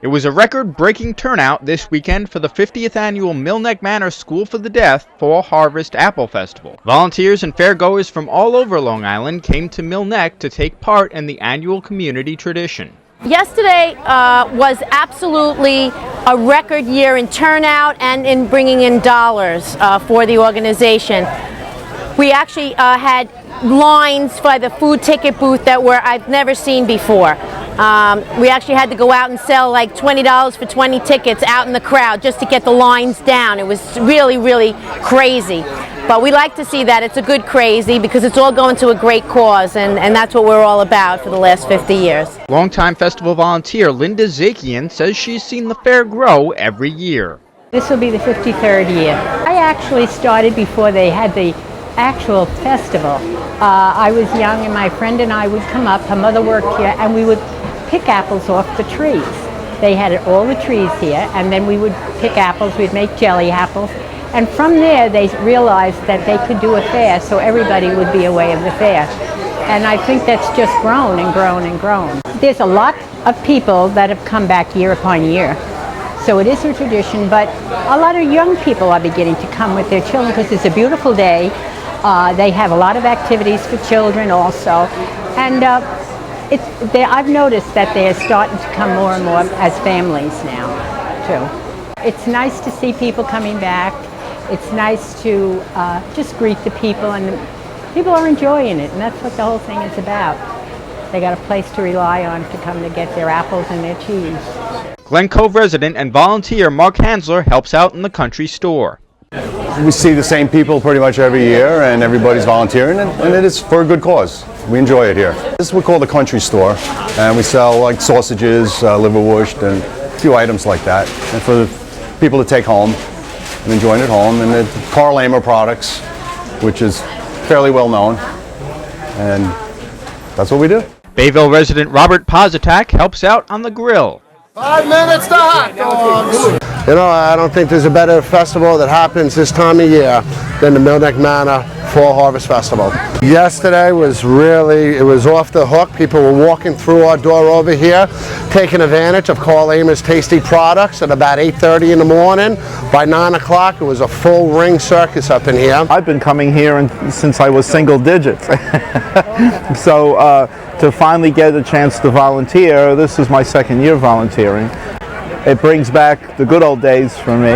It was a record-breaking turnout this weekend for the 50th annual Manor School for the Deaf Fall Harvest Apple Festival. Volunteers and fairgoers from all over Long Island came to Mill Neck to take part in the annual community tradition. Yesterday was absolutely a record year in turnout and in bringing in dollars for the organization. We actually had lines for the food ticket booth that I've never seen before. We actually had to go out and sell like $20 for 20 tickets out in the crowd just to get the lines down. It was really, really crazy. But we like to see that. It's a good crazy because it's all going to a great cause, and that's what we're all about for the last 50 years. Longtime festival volunteer Linda Zakian says she's seen the fair grow every year. This will be the 53rd year. I actually started before they had the actual festival. I was young and my friend and I would come up, her mother worked here, and we would pick apples off the trees. They had all the trees here, and then we would pick apples, we'd make jelly apples, and from there they realized that they could do a fair so everybody would be aware of the fair. And I think that's just grown and grown and grown. There's a lot of people that have come back year upon year. So it is a tradition, but a lot of young people are beginning to come with their children because it's a beautiful day. They have a lot of activities for children also. And I've noticed that they're starting to come more and more as families now, too. It's nice to see people coming back. It's nice to just greet the people, and people are enjoying it, and that's what the whole thing is about. They got a place to rely on to come to get their apples and their cheese. Glen Cove resident and volunteer Mark Hansler helps out in the country store. We see the same people pretty much every year, and everybody's volunteering, and it is for a good cause. We enjoy it here. This is what we call the country store, and we sell like sausages, liverwurst, and a few items like that, and for the people to take home and enjoying it home. And the Carl Lamer products, which is fairly well known, and that's what we do. Bayville resident Robert Positak helps out on the grill. 5 minutes to hot dogs. You know, I don't think there's a better festival that happens this time of year than the Mill Neck Manor Fall Harvest Festival. Yesterday was it was off the hook. People were walking through our door over here, taking advantage of Carl Lamer's tasty products at about 8:30 in the morning. By 9 o'clock, it was a full ring circus up in here. I've been coming here since I was single digits. So to finally get a chance to volunteer, this is my second year volunteering. It brings back the good old days for me,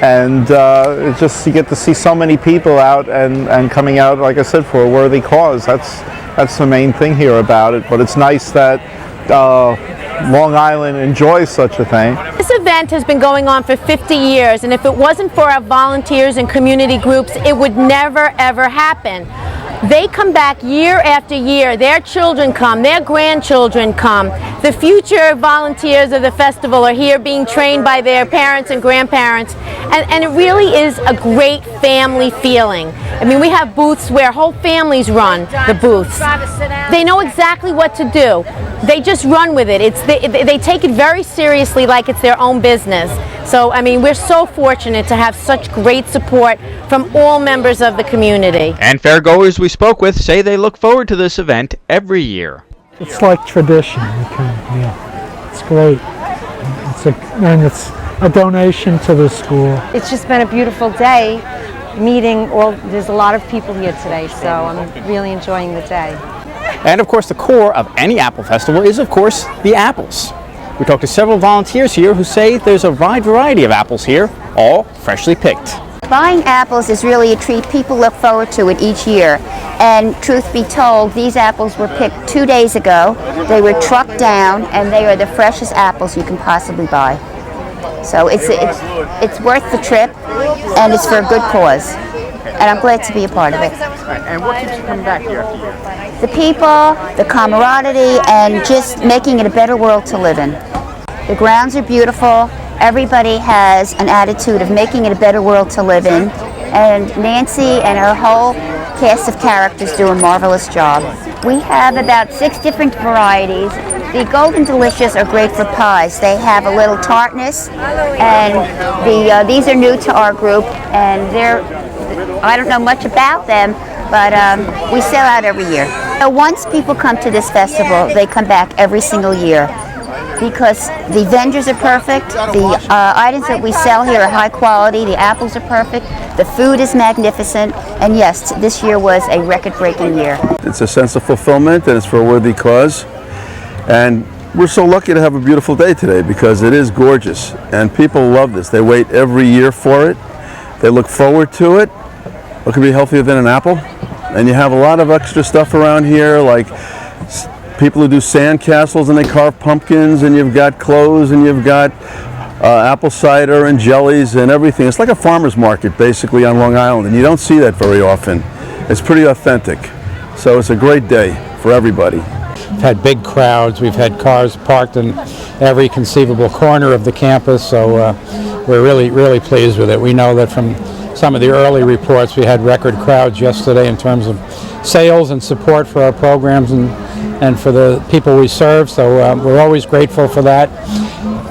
and it's just you get to see so many people out and coming out, like I said, for a worthy cause. That's the main thing here about it. But it's nice that Long Island enjoys such a thing. This event has been going on for 50 years, and if it wasn't for our volunteers and community groups, it would never ever happen. They come back year after year. Their children come, their grandchildren come. The future volunteers of the festival are here being trained by their parents and grandparents, and it really is a great family feeling. I mean, we have booths where whole families run the booths. They know exactly what to do. They just run with it. They take it very seriously, like it's their own business. So, I mean, we're so fortunate to have such great support from all members of the community. And fairgoers we spoke with say they look forward to this event every year. It's like tradition. It's great. And it's a donation to the school. It's just been a beautiful day meeting there's a lot of people here today, so I'm really enjoying the day. And of course the core of any apple festival is of course the apples. We talked to several volunteers here who say there's a wide variety of apples here, all freshly picked. Buying apples is really a treat. People look forward to it each year. And truth be told, these apples were picked 2 days ago. They were trucked down, and they are the freshest apples you can possibly buy. So it's worth the trip, and it's for a good cause. And I'm glad to be a part of it. And what keeps you coming back year after year? The people, the camaraderie, and just making it a better world to live in. The grounds are beautiful. Everybody has an attitude of making it a better world to live in. And Nancy and her whole cast of characters do a marvelous job. We have about 6 different varieties. The Golden Delicious are great for pies. They have a little tartness, and these are new to our group, and I don't know much about them, but we sell out every year. So once people come to this festival, they come back every single year. because the vendors are perfect, the items that we sell here are high quality, the apples are perfect, the food is magnificent, and yes, this year was a record-breaking year. It's a sense of fulfillment and it's for a worthy cause. And we're so lucky to have a beautiful day today because it is gorgeous and people love this. They wait every year for it. They look forward to it. What could be healthier than an apple? And you have a lot of extra stuff around here, like people who do sand castles and they carve pumpkins, and you've got clothes, and you've got apple cider and jellies and everything. It's like a farmer's market basically on Long Island, and you don't see that very often. It's pretty authentic. So it's a great day for everybody. We've had big crowds. We've had cars parked in every conceivable corner of the campus, so we're really pleased with it. We know that from some of the early reports, we had record crowds yesterday in terms of sales and support for our programs and for the people we serve, so we're always grateful for that.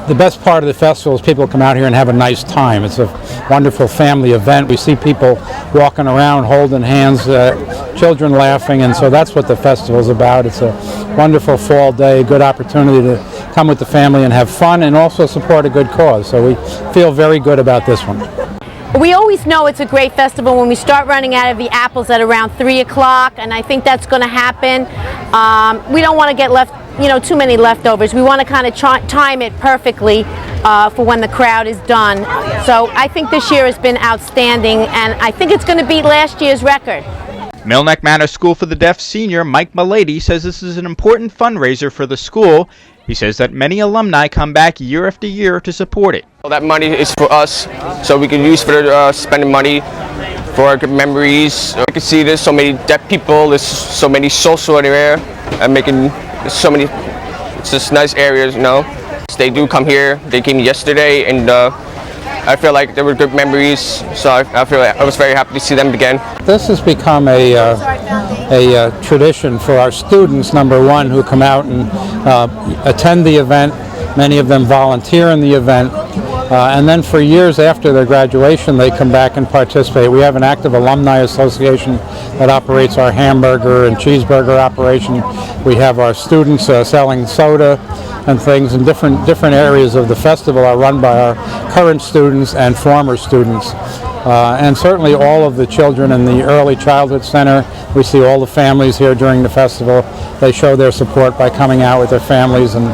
The best part of the festival is people come out here and have a nice time. It's a wonderful family event. We see people walking around holding hands, children laughing, and so that's what the festival's about. It's a wonderful fall day, good opportunity to come with the family and have fun and also support a good cause. So we feel very good about this one. We always know it's a great festival when we start running out of the apples at around 3 o'clock, and I think that's going to happen. We don't want to get too many leftovers. We want to kind of time it perfectly for when the crowd is done. So I think this year has been outstanding, and I think it's going to beat last year's record. Milneck Manor School for the Deaf senior Mike Milady says this is an important fundraiser for the school. He says that many alumni come back year after year to support it. That money is for us, so we can use for spending money for our good memories. I can see there's so many deaf people, there's so many social area, and making so many, it's just nice areas, you know. They do come here. They came yesterday, and I feel like there were good memories, so I feel like I was very happy to see them again. This has become a tradition for our students, number one, who come out and attend the event. Many of them volunteer in the event. And then for years after their graduation, they come back and participate. We have an active alumni association that operates our hamburger and cheeseburger operation. We have our students selling soda and things, and different areas of the festival are run by our current students and former students. And certainly all of the children in the Early Childhood Center. We see all the families here during the festival. They show their support by coming out with their families and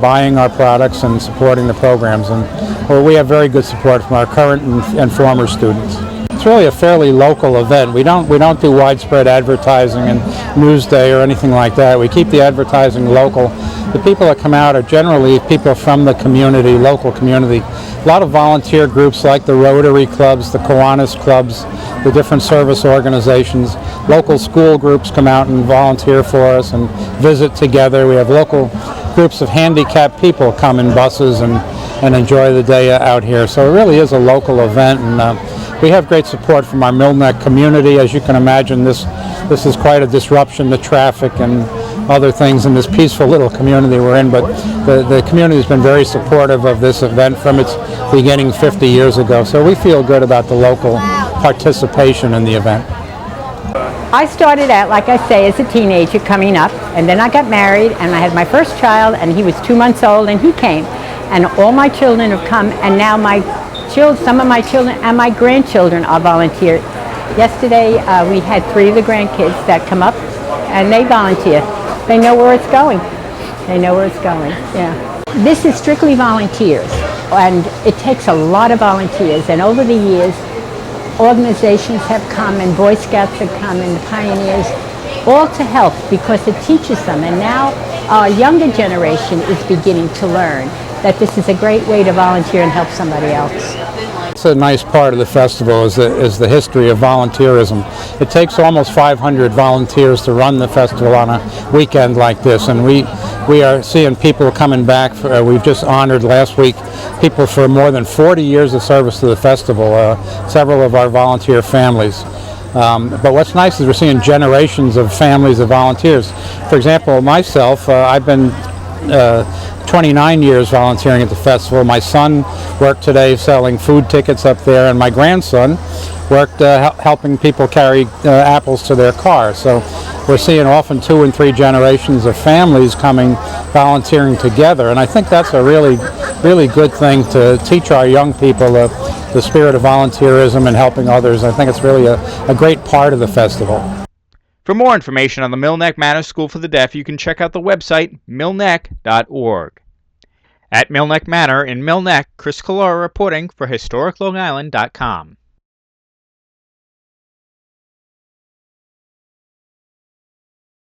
buying our products and supporting the programs. And we have very good support from our current and former students. It's really a fairly local event. We don't do widespread advertising and Newsday or anything like that. We keep the advertising local. The people that come out are generally people from the community, local community. A lot of volunteer groups like the Rotary clubs, the Kiwanis clubs, the different service organizations. Local school groups come out and volunteer for us and visit together. We have local groups of handicapped people come in buses and enjoy the day out here. So it really is a local event, and we have great support from our Milneck community. As you can imagine, this is quite a disruption to traffic and other things in this peaceful little community we're in, but the community has been very supportive of this event from its beginning 50 years ago. So we feel good about the local participation in the event. I started out, like I say, as a teenager coming up, and then I got married and I had my first child, and he was 2 months old, and he came. And all my children have come, and now some of my children and my grandchildren are volunteered. Yesterday we had 3 of the grandkids that come up and they volunteer. They know where it's going. They know where it's going, yeah. This is strictly volunteers, and it takes a lot of volunteers, and over the years organizations have come, and Boy Scouts have come, and the Pioneers, all to help because it teaches them. And now our younger generation is beginning to learn that this is a great way to volunteer and help somebody else. It's a nice part of the festival is the history of volunteerism. It takes almost 500 volunteers to run the festival on a weekend like this, and we are seeing people coming back. We've just honored last week people for more than 40 years of service to the festival, several of our volunteer families. But what's nice is we're seeing generations of families of volunteers. For example, myself, I've been 29 years volunteering at the festival. My son worked today selling food tickets up there, and my grandson worked helping people carry apples to their car. So we're seeing often 2 and 3 generations of families coming volunteering together, and I think that's a really good thing to teach our young people the spirit of volunteerism and helping others. I think it's really a great part of the festival. For more information on the Millneck Manor School for the Deaf, you can check out the website millneck.org. At Millneck Manor in Millneck, Chris Collora reporting for HistoricLongIsland.com.